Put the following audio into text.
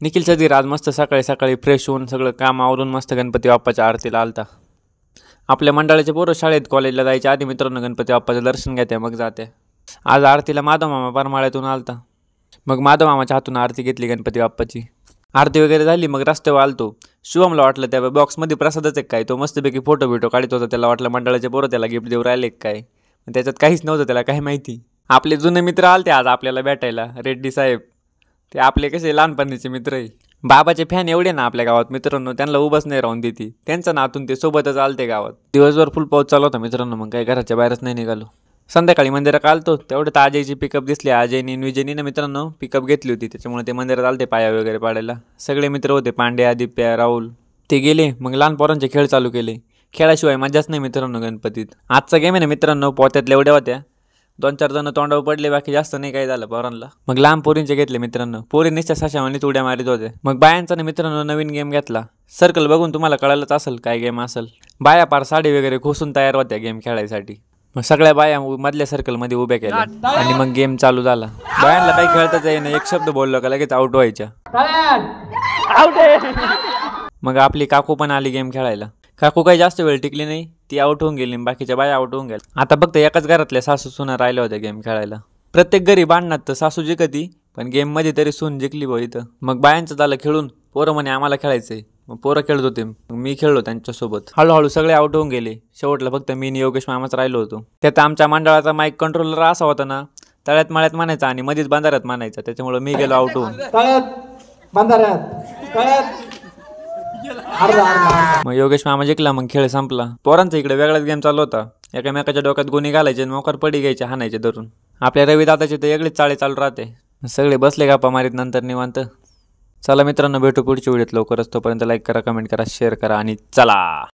निखिल सदगीर आज मस्त सकाळी सकाळी फ्रेश होऊन सगळं काम आवरून मस्त गणपती बाप्पाच्या आरतीला आलता। आपल्या मंडळाचे पोरं शाळेत कॉलेजला जायच्या आधी मित्रांनो गणपती बाप्पाचं दर्शन घेते मग जाते। आज आरतीला माधव मामा परमाळ्यातून आलता। मग माधव मामाच्या हातून आरती घेतली गणपती बाप्पाची। आरती वगैरे झाली मग रस्त्यावर आलतो। शुभमला वाटलं त्या बॉक्समध्ये प्रसादच आहे काय, तो मस्तपैकी फोटो बिटो काढत होता। त्याला वाटलं मंडळाचे पोरं त्याला गिफ्ट देऊ राहिले काय, त्याच्यात काहीच नव्हतं, त्याला काही माहिती। आपले जुने मित्र आलते आज आपल्याला भेटायला, रेड्डी साहेब। ते आपले कसे लहानपणीचे मित्र आहे। बाबाचे फॅन एवढे ना आपल्या गावात मित्रांनो, त्यांना उभंच नाही राहून देती। त्यांचं नातून ते सोबतच आलते गावात। दिवसभर फुल पाऊस चालू होता मित्रांनो, मग काही घराच्या बाहेरच नाही निघालो। संध्याकाळी मंदिरात आलतो तेवढ्यात अजयची पिकअप दिसली। अजयनी आणि विजयनी ना मित्रांनो पिकअप घेतली होती, त्याच्यामुळे ते मंदिरात आलते पाया वगैरे पाडायला। सगळे मित्र होते, पांड्या, दिप्या, राहुल। ते गेले मग लहान पोरांचे खेळ चालू केले। खेळाशिवाय मजाच नाही मित्रांनो गणपतीत। आजचा गेम आहे ना मित्रांनो, पोत्यातल्या एवढ्या होत्या, 2-4 जण तोंडावर पडले, बाकी जास्त नाही काही झालं पोरांना। मग लहान पोरींचे घेतले मित्रांनो, पोरी निश्चित साशावानीच उड्या मारित होते। मग बायांचा ना मित्रांनो नवीन गेम घेतला। सर्कल बघून तुम्हाला कळालंच असेल काय गेम असेल। बाया पार साडी वगैरे खोसून तयार होत्या गेम खेळायसाठी। मग सगळ्या बाया मधल्या सर्कलमध्ये उभ्या केल्या आणि मग गेम चालू झाला। बायांना काही खेळताच येईना, एक शब्द बोललो का लगेच आउट व्हायच्या। मग आपली काकू पण आली गेम खेळायला। काकू काही जास्त वेळ टिकली नाही, ती आउट होऊन गेली, बाकीच्या बाया आउट होऊन गेल्या। आता फक्त एकाच घरातल्या सासू सुना राहिल्या होत्या गेम खेळायला। प्रत्येक घरी भांडणात तर सासू जिंकती, पण गेम मध्ये तरी सून जिंकली भाऊ इथं। मग बायांचं झालं खेळून, पोरं म्हणे आम्हाला खेळायचंय। मग पोरं खेळत होते, मग मी खेळलो त्यांच्यासोबत। हळूहळू सगळे आउट होऊन गेले, शेवटला फक्त मी आणि योगेश मामाच राहिलो होतो। त्यात आमच्या मंडळाचा माईक कंट्रोलर असा होता ना, तळ्यात माळ्यात म्हणायचा आणि मध्येच बांधाऱ्यात म्हणायचा, त्याच्यामुळे मी गेलो आउट होऊन। मग योगेश मामा जिंकला, मग खेळ संपला। पोरांचा इकडे वेगळाच गेम चालू होता, एकामेकाच्या डोक्यात गोणी घालायचे, मोकार पडी घ्यायचे, हाणायचे धरून। आपल्या रवी दादाचे तर वेगळेच चाळे चालू राहते। सगळे बसले गप्पा मारीत नंतर निवांत। चला मित्रांनो भेटू पुढच्या व्हिडिओत लवकरच, तोपर्यंत लाईक करा, कमेंट करा, शेअर करा आणि चला।